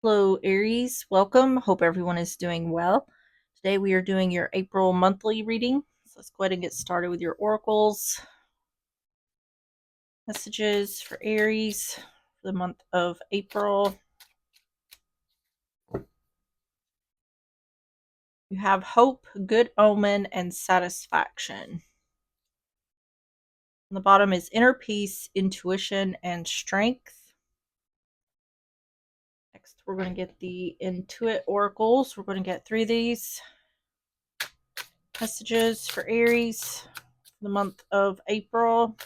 Hello, Aries. Welcome. Hope everyone is doing well. Today we are doing your April monthly reading. So let's go ahead and get started with your oracles. Messages for Aries for the month of April. You have hope, good omen, and satisfaction. On the bottom is inner peace, intuition, and strength. Next, we're going to get the Intuit oracles. We're going to get 3 of these. Messages for Aries for the month of April.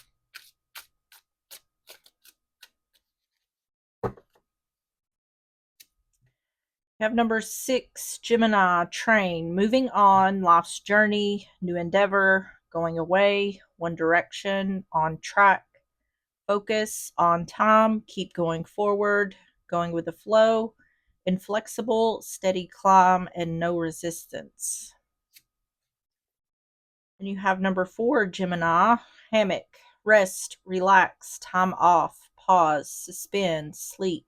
We have number 6, Gemini, train, moving on, life's journey, new endeavor, going away, one direction, on track, focus, on time, keep going forward, going with the flow, inflexible, steady climb, and no resistance. And you have number 4, Gemini, hammock, rest, relax, time off, pause, suspend, sleep,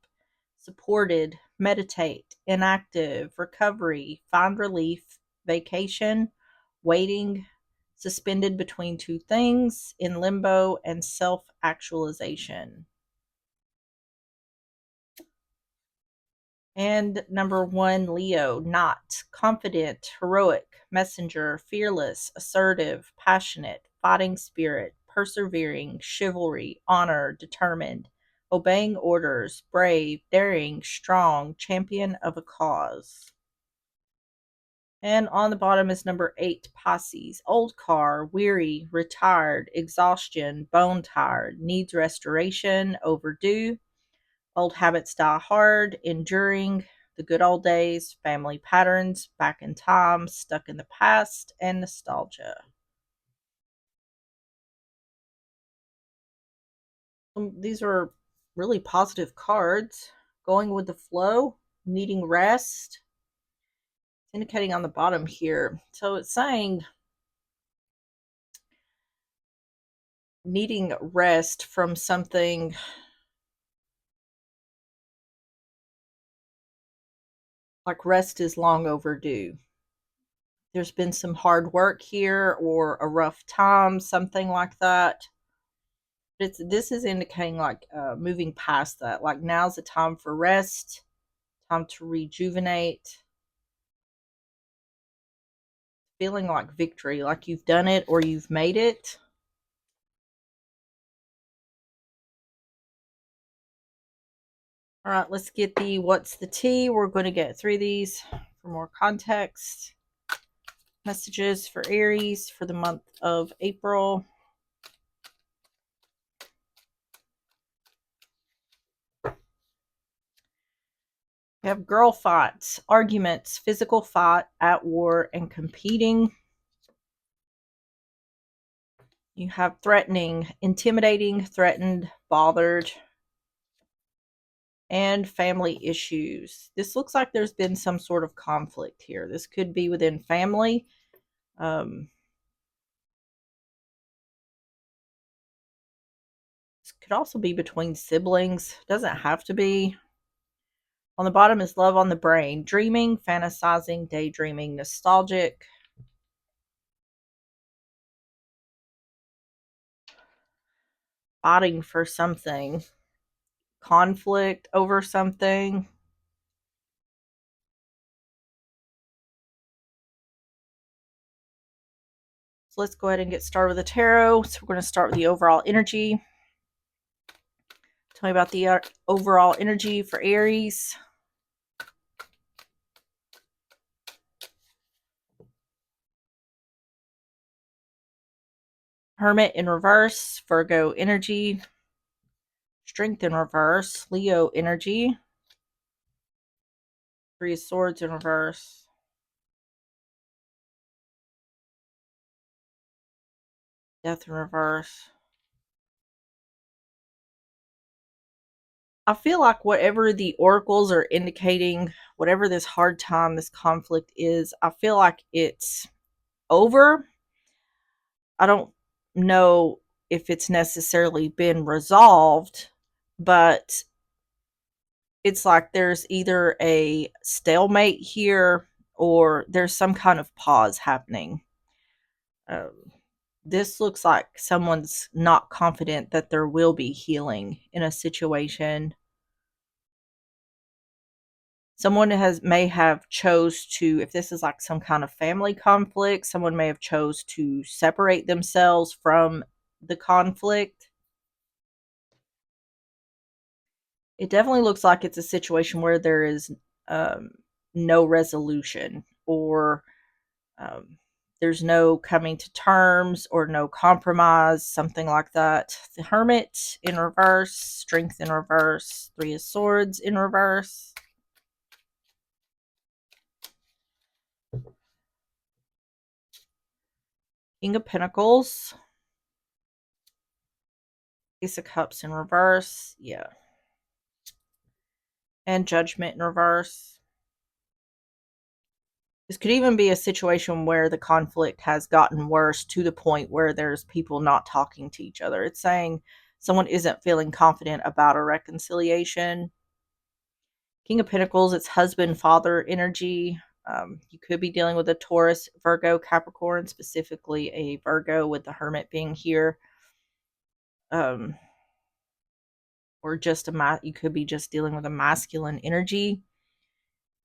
supported, meditate, inactive, recovery, find relief, vacation, waiting, suspended between two things, in limbo, and self actualization. And number 1, Leo, not, confident, heroic, messenger, fearless, assertive, passionate, fighting spirit, persevering, chivalry, honor, determined, obeying orders, brave, daring, strong, champion of a cause. And on the bottom is number 8, Pisces, old car, weary, retired, exhaustion, bone tired, needs restoration, overdue, old habits die hard, enduring, the good old days, family patterns, back in time, stuck in the past, and nostalgia. These are really positive cards. Going with the flow, needing rest. It's indicating on the bottom here. So it's saying needing rest from something like rest is long overdue. There's been some hard work here or a rough time, something like that. This is indicating like moving past that. Like now's the time for rest, time to rejuvenate, feeling like victory, like you've done it or you've made it. All right, let's get the what's the tea. We're going to get 3 of these for more context. Messages for Aries for the month of April. We have girl fights, arguments, physical fight, at war, and competing. You have threatening, intimidating, threatened, bothered, and family issues. This looks like there's been some sort of conflict here. This could be within family. This could also be between siblings. Doesn't have to be. On the bottom is love on the brain. Dreaming, fantasizing, daydreaming, nostalgic. Fighting for something. Conflict over something. So let's go ahead and get started with the tarot. So we're going to start with the overall energy. Tell me about the overall energy for Aries. Hermit in reverse, Virgo energy. Strength in reverse, Leo energy. 3 of Swords in reverse. Death in reverse. I feel like whatever the oracles are indicating, whatever this hard time, this conflict is, I feel like it's over. I don't know if it's necessarily been resolved, but It's like there's either a stalemate here or there's some kind of pause happening. Um, this looks like someone's not confident that there will be healing in a situation. Someone may have chose to, if this is like some kind of family conflict, someone may have chose to separate themselves from the conflict. It definitely looks like it's a situation where there is um, no resolution, or um, there's no coming to terms or no compromise, something like that. The Hermit in reverse, Strength in reverse, Three of Swords in reverse, King of Pentacles, Ace of Cups in reverse, yeah, and Judgment in reverse. This could even be a situation where the conflict has gotten worse to the point where there's people not talking to each other. It's saying someone isn't feeling confident about a reconciliation. King of Pentacles, it's husband, father energy. You could be dealing with a Taurus, Virgo, Capricorn, specifically a Virgo with the Hermit being here. Um, or just you could be just dealing with a masculine energy.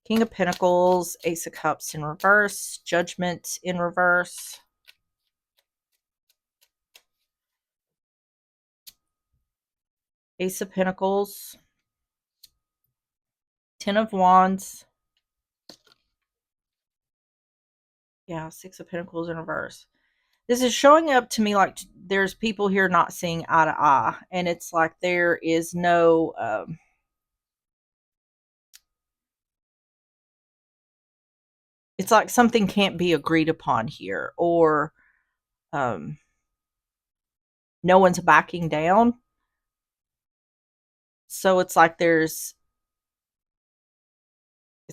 King of Pentacles, Ace of Cups in reverse, Judgment in reverse, Ace of Pentacles, Ten of Wands. Yeah, Six of Pentacles in reverse. This is showing up to me like there's people here not seeing eye to eye. And it's like there is no... it's like something can't be agreed upon here. Or um, no one's backing down. So it's like it's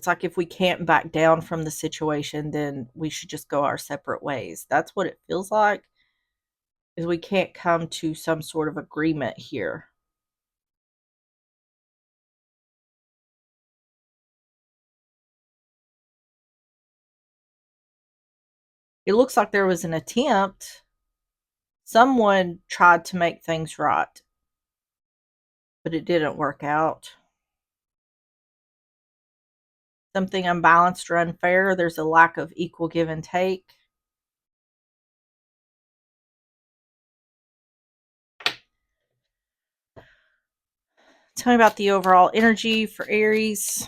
like if we can't back down from the situation, then we should just go our separate ways. That's what it feels like, is we can't come to some sort of agreement here. It looks like there was an attempt. Someone tried to make things right, but it didn't work out. Something unbalanced or unfair. There's a lack of equal give and take. Tell me about the overall energy for Aries.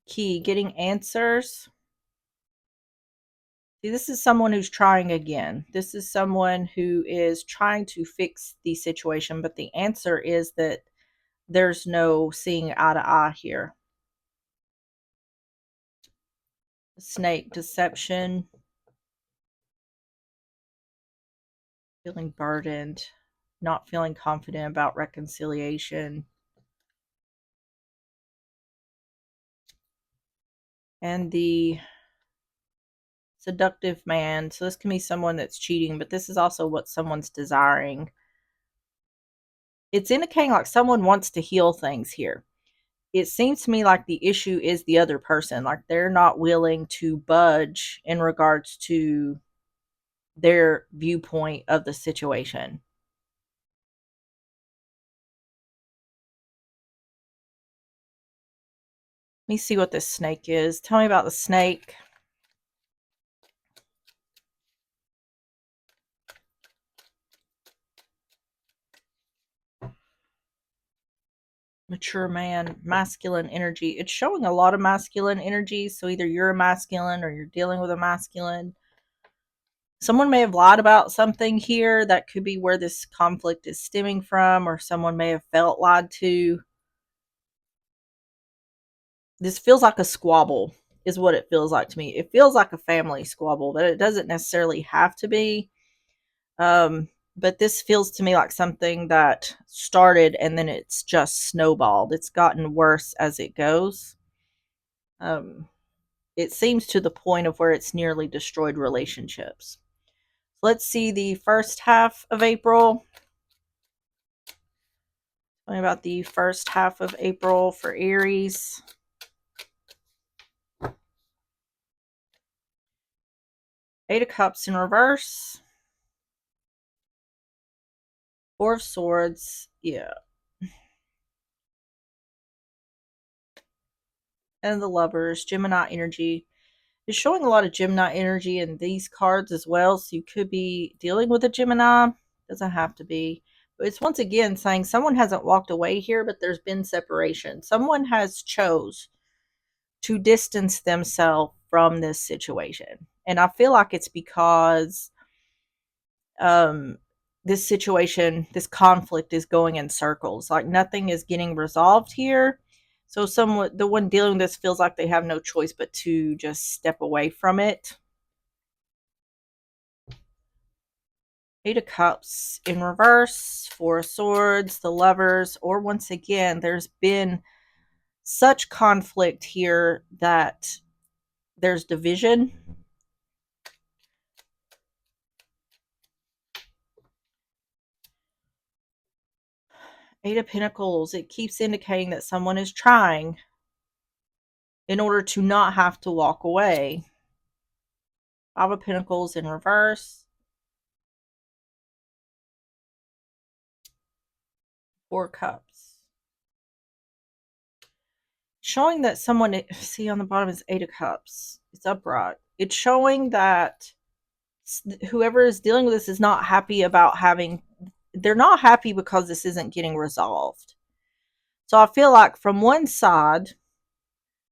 Key, getting answers. See, this is someone who's trying again. This is someone who is trying to fix the situation, but the answer is that there's no seeing eye to eye here. Snake, deception. Feeling burdened. Not feeling confident about reconciliation. And the seductive man. So this can be someone that's cheating, but this is also what someone's desiring. It's indicating like someone wants to heal things here. It seems to me like the issue is the other person. Like they're not willing to budge in regards to their viewpoint of the situation. Let me see what this snake is. Tell me about the snake. Mature man, masculine energy. It's showing a lot of masculine energy. So either you're a masculine or you're dealing with a masculine. Someone may have lied about something here. That could be where this conflict is stemming from, or someone may have felt lied to. This feels like a squabble, is what it feels like to me. It feels like a family squabble, but it doesn't necessarily have to be. But this feels to me like something that started and then it's just snowballed. It's gotten worse as it goes. It seems to the point of where it's nearly destroyed relationships. Let's see the first half of April. Tell me about the first half of April for Aries. Eight of Cups in reverse. Four of Swords. Yeah. And the Lovers. Gemini energy. It's showing a lot of Gemini energy in these cards as well. So you could be dealing with a Gemini. Doesn't have to be. But it's once again saying someone hasn't walked away here, but there's been separation. Someone has chose to distance themselves from this situation. And I feel like it's because um this situation, this conflict is going in circles. Like nothing is getting resolved here. So someone, the one dealing with this, feels like they have no choice but to just step away from it. Eight of Cups in reverse, Four of Swords, the Lovers, or once again, there's been such conflict here that there's division. Eight of Pentacles, it keeps indicating that someone is trying in order to not have to walk away. Five of Pentacles in reverse. Four Cups. Showing that someone, see on the bottom is Eight of Cups. It's upright. It's showing that whoever is dealing with this is not happy about having, they're not happy because this isn't getting resolved. So I feel like from one side,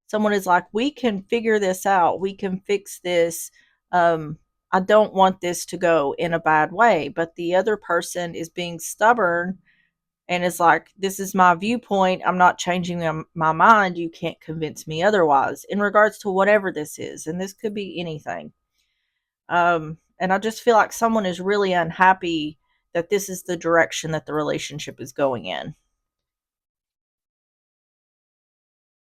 someone is like, we can figure this out. We can fix this. I don't want this to go in a bad way. But the other person is being stubborn and is like, this is my viewpoint. I'm not changing my mind. You can't convince me otherwise in regards to whatever this is. And this could be anything. And I just feel like someone is really unhappy that this is the direction that the relationship is going in.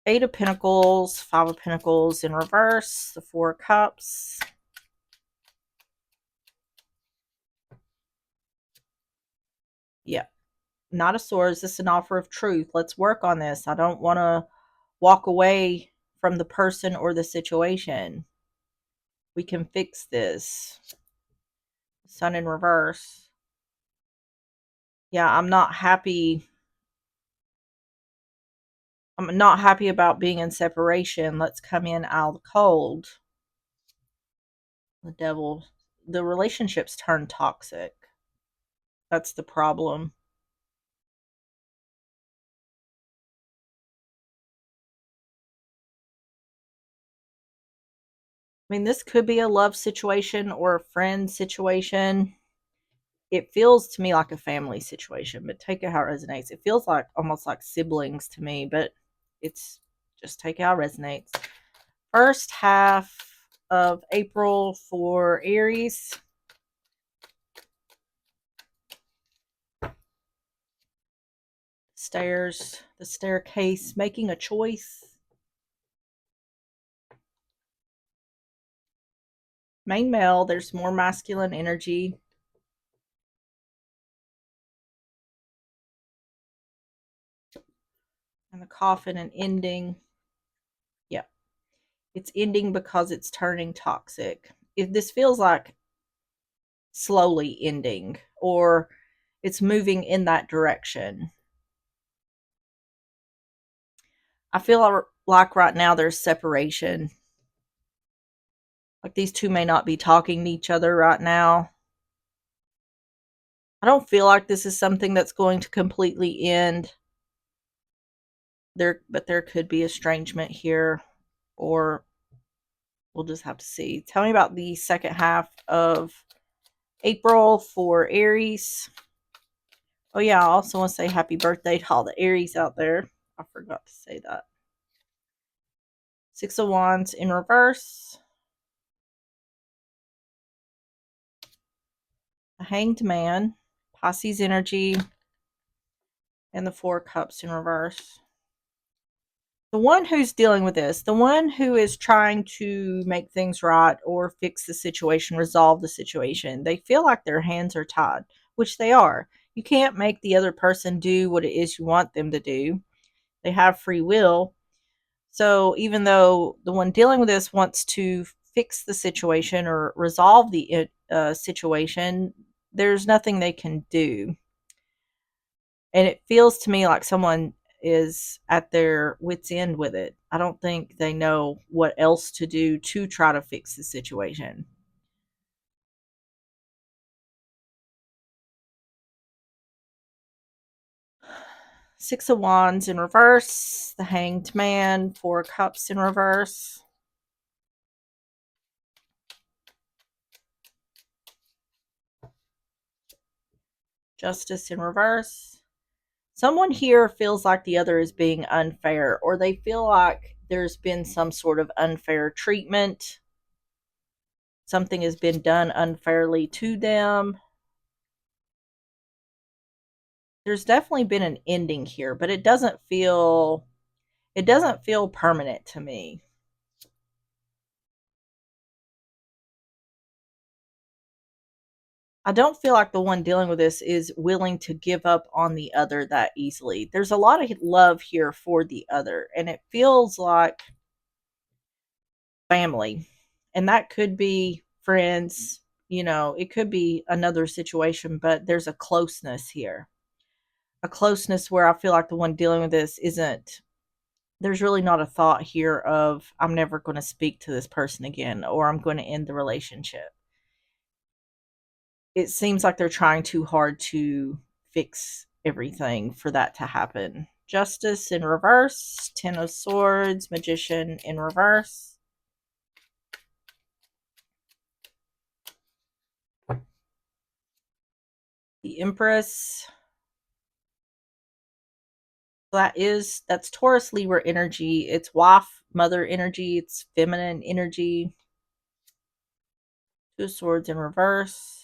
Eight of Pentacles, Five of Pentacles in reverse, the Four of Cups. Yeah. Knight of Swords, this is an offer of truth. Let's work on this. I don't want to walk away from the person or the situation. We can fix this. Sun in reverse. Yeah, I'm not happy. I'm not happy about being in separation. Let's come in out of the cold. The Devil. The relationships turn toxic. That's the problem. I mean, this could be a love situation or a friend situation. It feels to me like a family situation, but take it how it resonates. It feels like almost like siblings to me, but it's just take it how it resonates. First half of April for Aries. Stairs, the staircase, making a choice. Main male, there's more masculine energy. And the Coffin and ending. Yep. It's ending because it's turning toxic. If this feels like slowly ending or it's moving in that direction. I feel like right now there's separation. Like these two may not be talking to each other right now. I don't feel like this is something that's going to completely end. But there could be estrangement here, or we'll just have to see. Tell me about the second half of April for Aries. Oh yeah, I also want to say happy birthday to all the Aries out there. I forgot to say that. Six of Wands in reverse. A Hanged Man. Pisces energy. And the Four Cups in reverse. The one who's dealing with this, the one who is trying to make things right or fix the situation, resolve the situation, they feel like their hands are tied, which they are. You can't make the other person do what it is you want them to do. They have free will. So even though the one dealing with this wants to fix the situation or resolve the situation, there's nothing they can do. And it feels to me like someone is at their wits' end with it. I don't think they know what else to do to try to fix the situation. Six of Wands in reverse, the Hanged Man, Four of Cups in reverse, Justice in reverse. Someone here feels like the other is being unfair, or they feel like there's been some sort of unfair treatment. Something has been done unfairly to them. There's definitely been an ending here, but it doesn't feel permanent to me. I don't feel like the one dealing with this is willing to give up on the other that easily. There's a lot of love here for the other, and it feels like family. And that could be friends, it could be another situation, but there's a closeness here. A closeness where I feel like the one dealing with this isn't there's really not a thought here of I'm never going to speak to this person again or I'm going to end the relationship. It seems like they're trying too hard to fix everything for that to happen. Justice in reverse, Ten of Swords, Magician in reverse, the Empress. That's Taurus Libra energy. It's wife, mother energy, it's feminine energy. Two of Swords in reverse,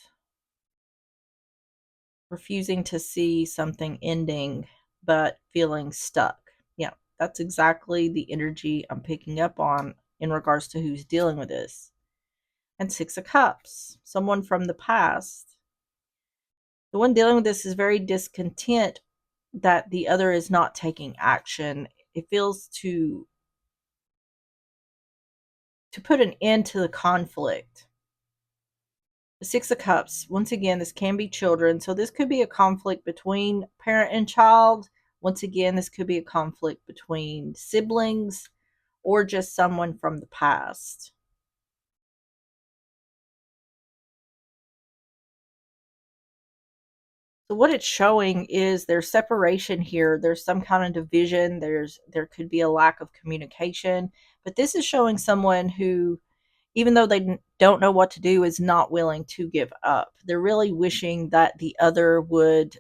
refusing to see something ending but feeling stuck. Yeah, that's exactly the energy I'm picking up on in regards to who's dealing with this. And Six of Cups, someone from the past. The one dealing with this is very discontent that the other is not taking action. It feels to put an end to the conflict. The Six of Cups, once again, this can be children. So this could be a conflict between parent and child. Once again, this could be a conflict between siblings or just someone from the past. So what it's showing is there's separation here. There's some kind of division. There could be a lack of communication, but this is showing someone who, even though they don't know what to do, is not willing to give up. They're really wishing that the other would.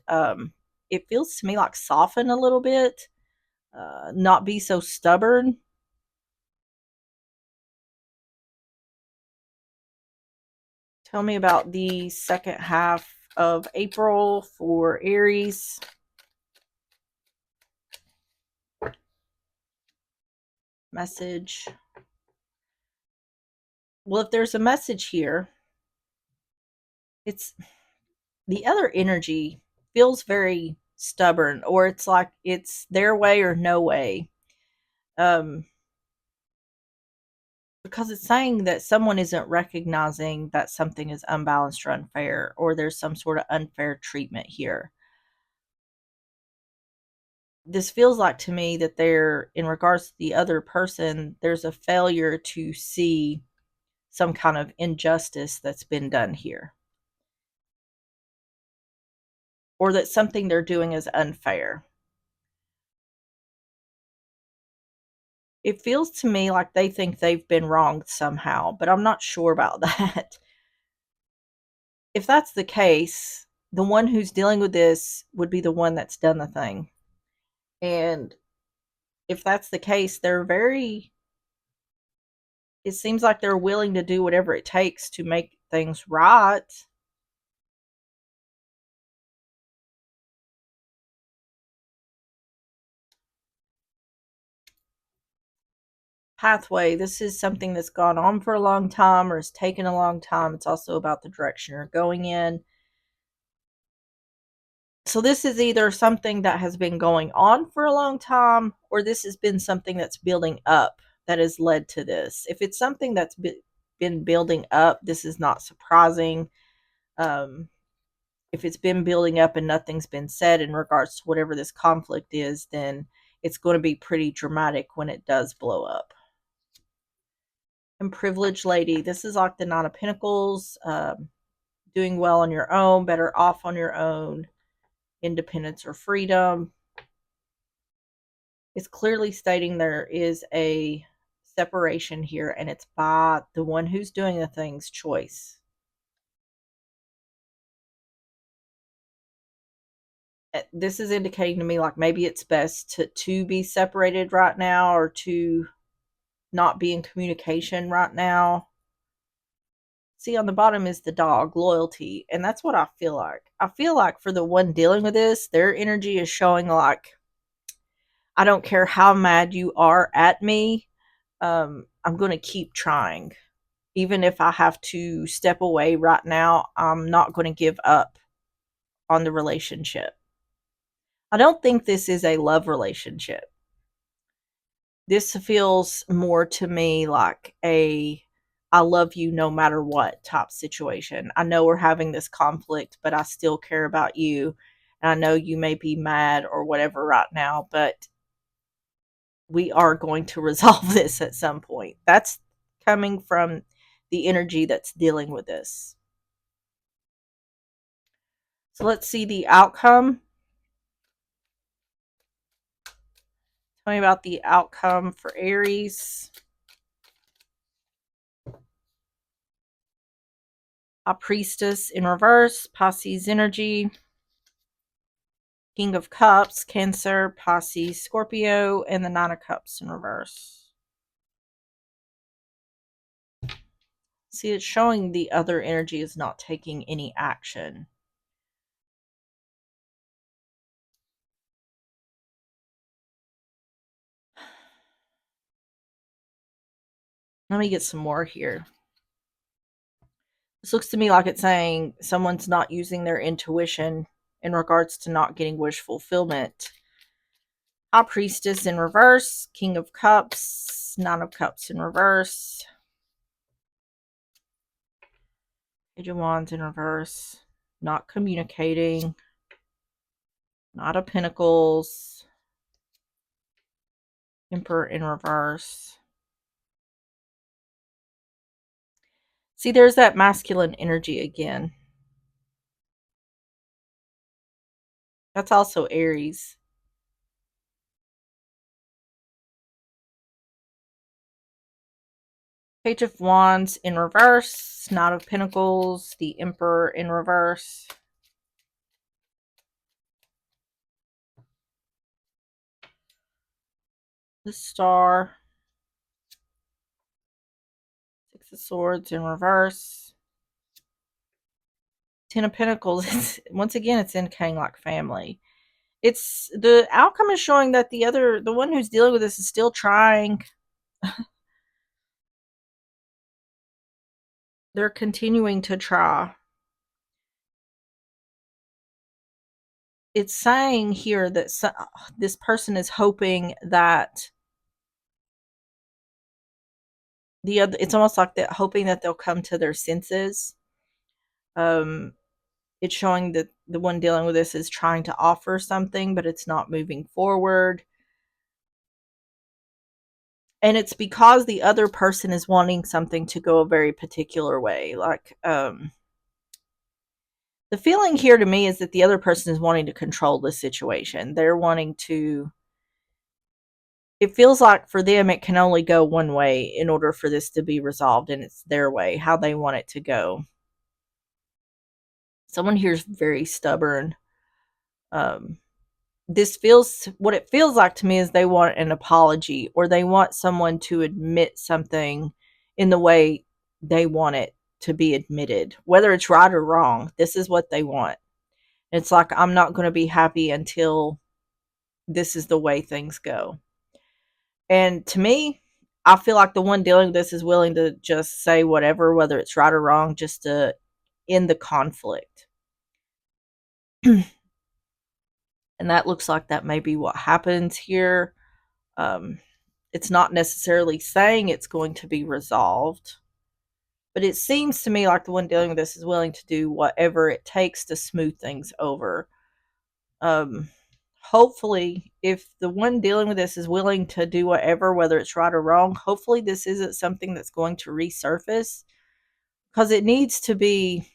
It feels to me like soften a little bit, not be so stubborn. Tell me about the second half of April for Aries. Message. Well, if there's a message here, it's the other energy feels very stubborn, or it's like it's their way or no way. Um, because it's saying that someone isn't recognizing that something is unbalanced or unfair, or there's some sort of unfair treatment here. This feels like to me that there, in regards to the other person, there's a failure to see some kind of injustice that's been done here, or that something they're doing is unfair. It feels to me like they think they've been wronged somehow, but I'm not sure about that. If that's the case, the one who's dealing with this would be the one that's done the thing. And if that's the case, it seems like they're willing to do whatever it takes to make things right. pathway. This is something that's gone on for a long time or has taken a long time. It's also about the direction you're going in. So this is either something that has been going on for a long time, or this has been something that's building up that has led to this. If it's something that's been building up, this is not surprising. Um, if it's been building up and nothing's been said in regards to whatever this conflict is, then it's going to be pretty dramatic when it does blow up. And privileged lady, this is like the Nine of Pentacles, doing well on your own, better off on your own, independence or freedom. It's clearly stating there is a separation here, and it's by the one who's doing the thing's choice. This is indicating to me like maybe it's best to be separated right now, or to not be in communication right now. See, on the bottom is the dog, loyalty, and that's what I feel like. I feel like for the one dealing with this, their energy is showing like, I don't care how mad you are at me, I'm going to keep trying. Even if I have to step away right now, I'm not going to give up on the relationship. I don't think this is a love relationship. This feels more to me like a I love you no matter what type situation. I know we're having this conflict, but I still care about you. And I know you may be mad or whatever right now, but we are going to resolve this at some point. That's coming from the energy that's dealing with this. So let's see the outcome. Tell me about the outcome for Aries. A Priestess in reverse, Pisces energy. King of Cups, Cancer, Pisces, Scorpio, and the Nine of Cups in reverse. See, it's showing the other energy is not taking any action. Let me get some more here. This looks to me like it's saying someone's not using their intuition in regards to not getting wish fulfillment. High Priestess in reverse, King of Cups, Nine of Cups in reverse. Page of Wands in reverse. Not communicating. Knight of Pentacles. Emperor in reverse. See, there's that masculine energy again. That's also Aries. Page of Wands in reverse. Knight of Pentacles. The Emperor in reverse. The Star. Six of Swords in reverse. Ten of Pentacles. Once again, it's indicating like family. It's the outcome is showing that the one who's dealing with this is still trying. They're continuing to try. It's saying here that this person is hoping that the other, it's almost like that, hoping that they'll come to their senses. It's showing that the one dealing with this is trying to offer something, but it's not moving forward. And it's because the other person is wanting something to go a very particular way. Like, the feeling here to me is that the other person is wanting to control the situation. They're wanting to, it feels like for them it can only go one way in order for this to be resolved, and it's their way, how they want it to go. Someone here is very stubborn. This feels, what it feels like to me is they want an apology, or they want someone to admit something in the way they want it to be admitted, whether it's right or wrong. This is what they want. It's like, I'm not going to be happy until this is the way things go. And to me, I feel like the one dealing with this is willing to just say whatever, whether it's right or wrong, just to end the conflict. And that looks like that may be what happens here. Um, it's not necessarily saying it's going to be resolved, but it seems to me like the one dealing with this is willing to do whatever it takes to smooth things over. Um, Hopefully, if the one dealing with this is willing to do whatever, whether it's right or wrong, hopefully this isn't something that's going to resurface because it needs to be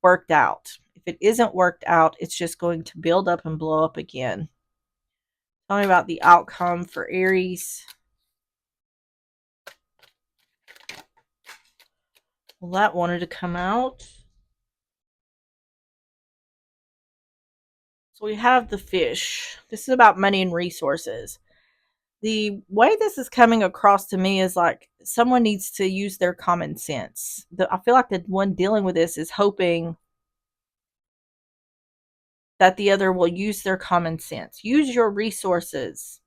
worked out. If it isn't worked out, it's just going to build up and blow up again. Tell me about the outcome for Aries. Well, that wanted to come out. So we have the fish. This is about money and resources. The way this is coming across to me is like someone needs to use their common sense. I feel like the one dealing with this is hoping that the other will use their common sense. Use your resources.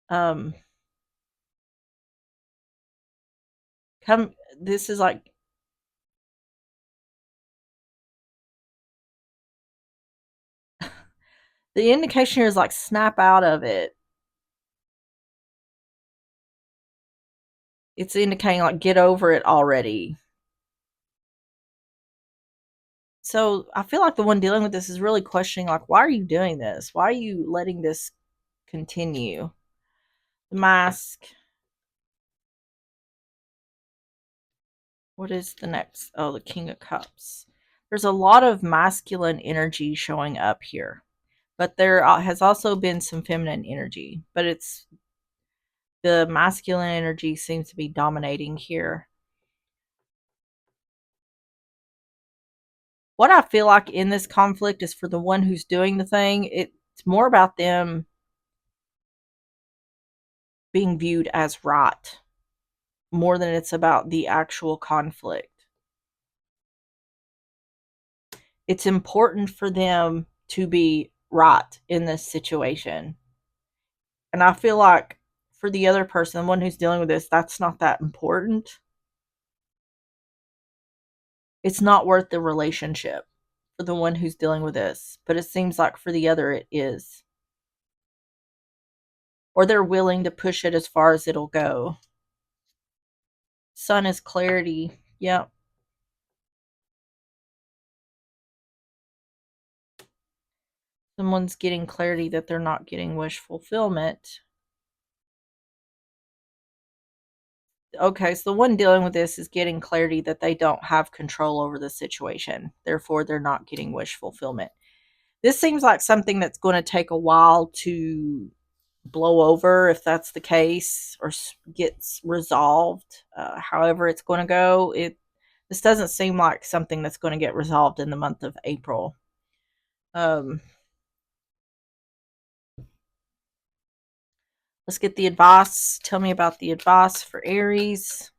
Um, come. This is like the indication here is like snap out of it. It's indicating like get over it already. So I feel like the one dealing with this is really questioning like why are you doing this? Why are you letting this continue? The mask. What is the next? Oh, the King of Cups. There's a lot of masculine energy showing up here, but there has also been some feminine energy, but it's the masculine energy seems to be dominating here. What I feel like in this conflict is for the one who's doing the thing, it's more about them being viewed as right more than it's about the actual conflict. It's important for them to be right in this situation. And I feel like for the other person, the one who's dealing with this, that's not that important. It's not worth the relationship for the one who's dealing with this. But it seems like for the other, it is. Or they're willing to push it as far as it'll go. Sun is clarity. Yep. Someone's getting clarity that they're not getting wish fulfillment. Okay, so the one dealing with this is getting clarity that they don't have control over the situation. Therefore, they're not getting wish fulfillment. This seems like something that's going to take a while to blow over if that's the case or gets resolved. However it's going to go, this doesn't seem like something that's going to get resolved in the month of April. Let's get the advice. Tell me about the advice for Aries.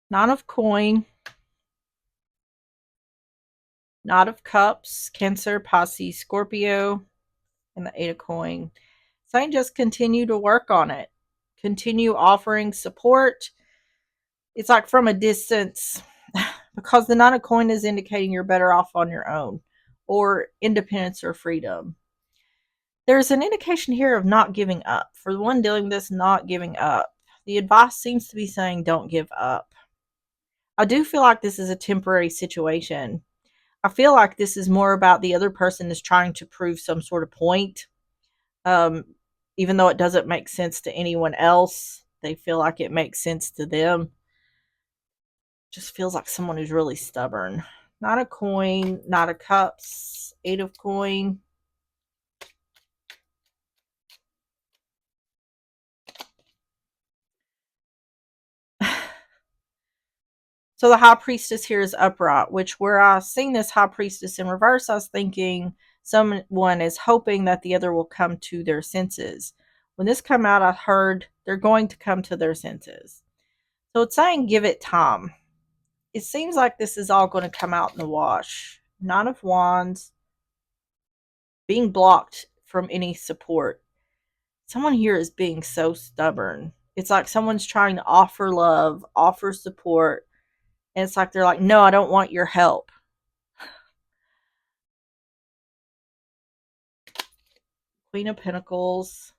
Nine of coin, Knight of Cups, Cancer, Pisces, Scorpio, and the Eight of Coin. Saying just continue to work on it. Continue offering support. It's like from a distance because the Nine of Coin is indicating you're better off on your own or independence or freedom. There's an indication here of not giving up. For the one dealing with this, not giving up. The advice seems to be saying don't give up. I do feel like this is a temporary situation. I feel like this is more about the other person is trying to prove some sort of point. Um, Even though it doesn't make sense to anyone else, they feel like it makes sense to them. Just feels like someone who's really stubborn. Not a coin, not a cups, Eight of coin. So the high priestess here is upright, which where I seen this high priestess in reverse, I was thinking someone is hoping that the other will come to their senses. When this come out, I heard they're going to come to their senses. So it's saying give it time. It seems like this is all going to come out in the wash. Nine of Wands, being blocked from any support. Someone here is being so stubborn. It's like someone's trying to offer love, offer support, and it's like they're like, no, I don't want your help. Queen of Pentacles.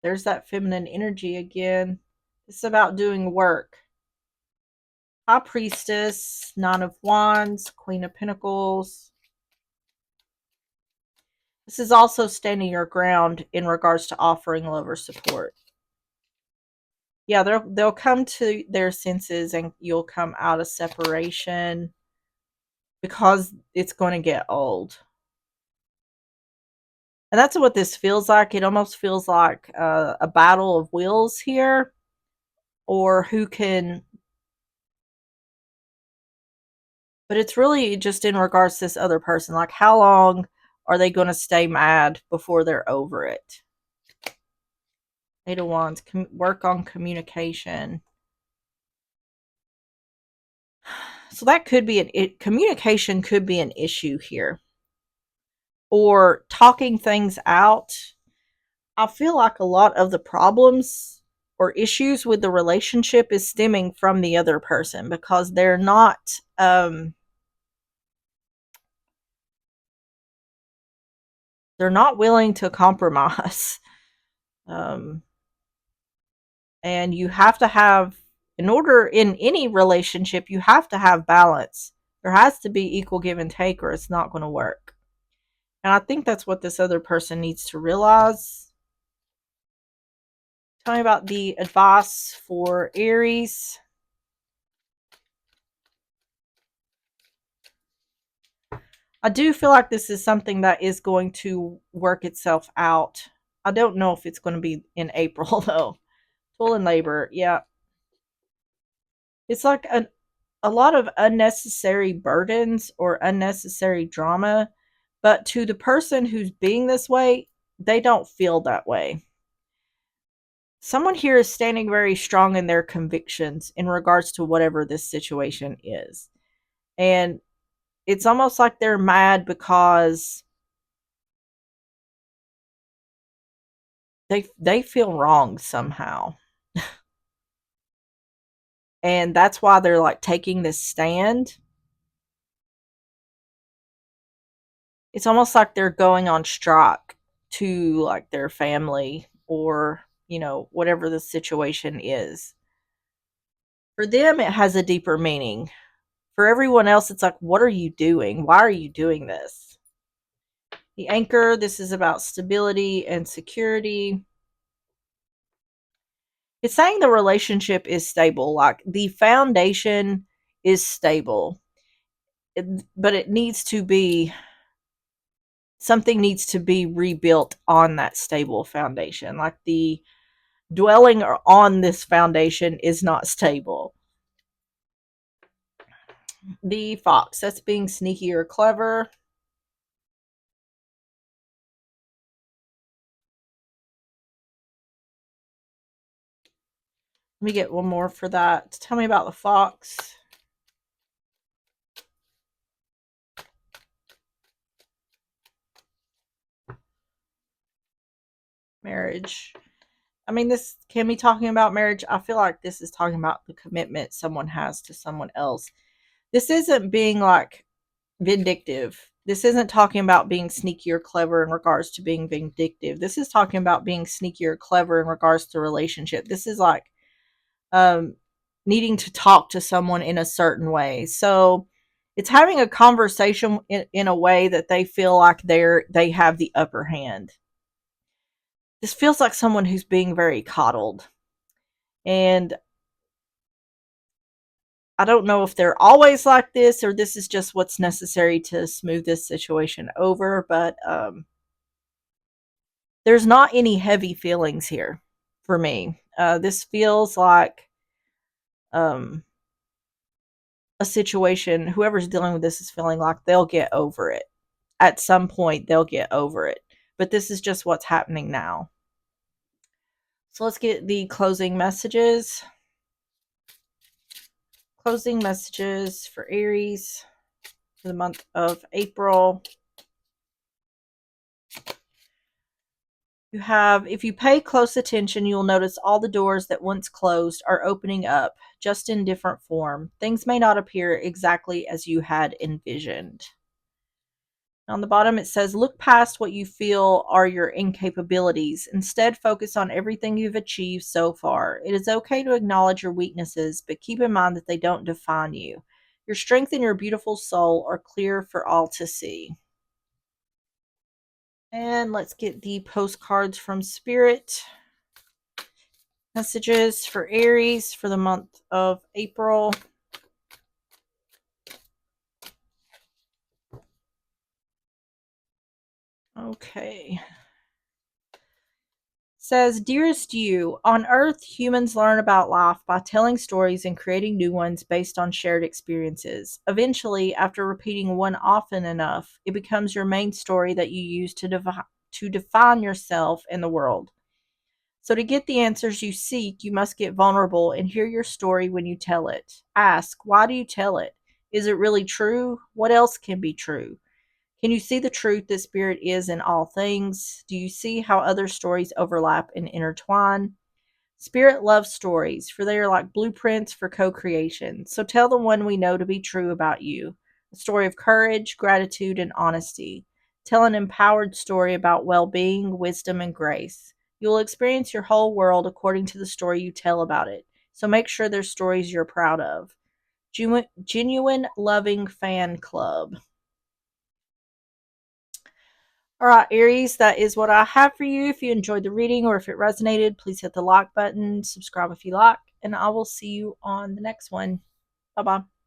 There's that feminine energy again. It's about doing work. High Priestess, Nine of Wands, Queen of Pentacles. This is also standing your ground in regards to offering love or support. Yeah, they'll come to their senses and you'll come out of separation because it's going to get old. And that's what this feels like. It almost feels like a battle of wills here, or who can. But it's really just in regards to this other person. Like, how long are they going to stay mad before they're over it? Eight of Wands, work on communication. So that could be communication could be an issue here, or talking things out. I feel like a lot of the problems or issues with the relationship is stemming from the other person because they're not willing to compromise. Um, and you have to have, in order in any relationship, you have to have balance. There has to be equal give and take, or it's not going to work. And I think that's what this other person needs to realize. Tell me about the advice for Aries. I do feel like this is something that is going to work itself out. I don't know if it's going to be in April, though. Toil and labor, yeah. It's like a lot of unnecessary burdens or unnecessary drama. But to the person who's being this way, they don't feel that way. Someone here is standing very strong in their convictions in regards to whatever this situation is. And it's almost like they're mad because they feel wrong somehow. And that's why they're like taking this stand. It's almost like they're going on strike to like their family, or, whatever the situation is. For them, it has a deeper meaning. For everyone else, it's like, what are you doing? Why are you doing this? The Anchor, this is about stability and security. It's saying the relationship is stable, like the foundation is stable. But it needs to be, something needs to be rebuilt on that stable foundation. Like the dwelling on this foundation is not stable. The Fox, that's being sneaky or clever. Let me get one more for that. Tell me about the Fox. Marriage. I mean, this can be talking about marriage. I feel like this is talking about the commitment someone has to someone else. This isn't being like vindictive. This isn't talking about being sneaky or clever in regards to being vindictive. This is talking about being sneaky or clever in regards to relationship. This is like um, needing to talk to someone in a certain way. So it's having a conversation in a way that they feel like they have the upper hand. This feels like someone who's being very coddled. And I don't know if they're always like this or this is just what's necessary to smooth this situation over, but there's not any heavy feelings here for me. This feels like um, a situation, whoever's dealing with this is feeling like they'll get over it. At some point, they'll get over it. But this is just what's happening now. So let's get the closing messages. Closing messages for Aries. for the month of April. You have, if you pay close attention, you'll notice all the doors that once closed are opening up, just in different form. Things may not appear exactly as you had envisioned. On the bottom, it says, look past what you feel are your incapabilities. Instead, focus on everything you've achieved so far. It is okay to acknowledge your weaknesses, but keep in mind that they don't define you. Your strength and your beautiful soul are clear for all to see. And let's get the postcards from Spirit. Messages for Aries for the month of April. Okay. Says, dearest you, on Earth, humans learn about life by telling stories and creating new ones based on shared experiences. Eventually, after repeating one often enough, it becomes your main story that you use to define yourself and the world. So, to get the answers you seek, you must get vulnerable and hear your story when you tell it. Ask, why do you tell it? Is it really true? What else can be true? Can you see the truth that spirit is in all things? Do you see how other stories overlap and intertwine? Spirit loves stories, for they are like blueprints for co creation. So tell the one we know to be true about you, a story of courage, gratitude, and honesty. Tell an empowered story about well being, wisdom, and grace. You will experience your whole world according to the story you tell about it. So make sure they're stories you're proud of. Genuine Loving Fan Club. All right, Aries, that is what I have for you. If you enjoyed the reading or if it resonated, please hit the like button, subscribe if you like, and I will see you on the next one. Bye bye.